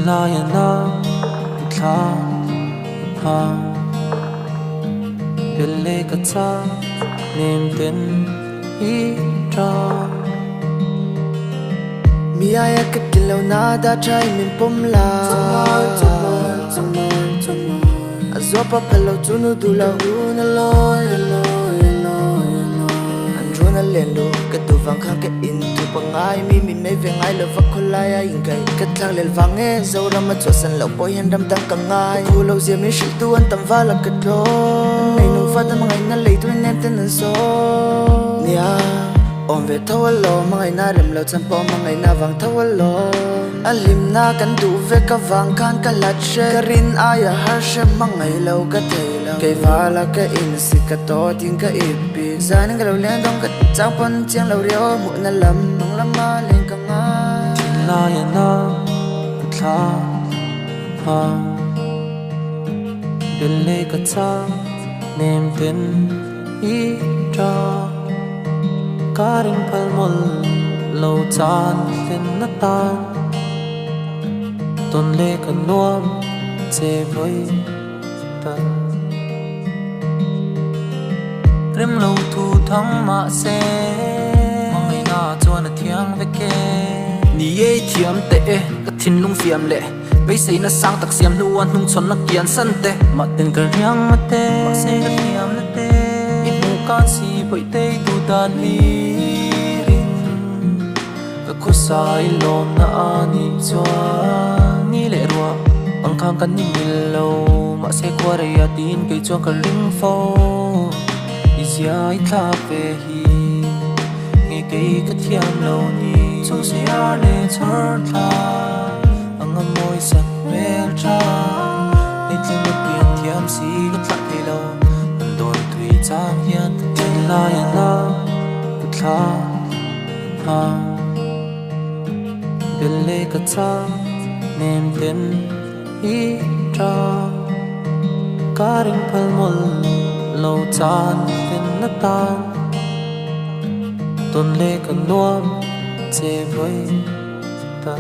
la ya na tha ha belle ka cha nem ten I tra mi aya ka kilo na da try min pom la azwa pa pelo tunu dula una loy androna lendo ka tu vang kha ka in tu pangai mi me ve ngai lo va kholaya ingai ka thlang lel wange zora ma cho san lo boy handam tang ka ngai hu lo zia mi shil tu an tam va la ka do nei nu fa ta mangai na lei tu nem ten so nia om ve thawalo mangai na rem lo chan po mangai na wang thawalo alim na kan du ve ka wang khan ka lat she karin aya har she mangai lo ka thailo ke wala ka in si ka to ting ka ipi zan ga lo len dong ka chang pon chiang lo rio mu na lam nong lam ma len ka nga la ya na tha ha belle ka cha nem ten I tra karing phal mol lo chan ten na tan ton le ka nuam che voi ta rem lo thu thang ma se mangai na chuan a thiang ve ke ni ye thiam te e ka thin lung fiam le bei sei na sang tak siam nuan nung chon na kian san te ma ten ka riang ma te ma se ka thiam na te I mu kan si boi te tu dan li ring ka ko sai lom na ani chuan ni le ruwa ang khang kan ni mil lo ma se kware ya tin ke chuan ka ring fo izia I tha pe hi nge ke ka thiam lo ni chung se a le chor tha ang amoi sak mel tra ni tin na pian thiam si ka tla ke lo an don tui chang hian ten la ya na tha ha belle ka cha nem ten I tra karing phal mol lo chan ten na tan ton le ka nuam che voi ta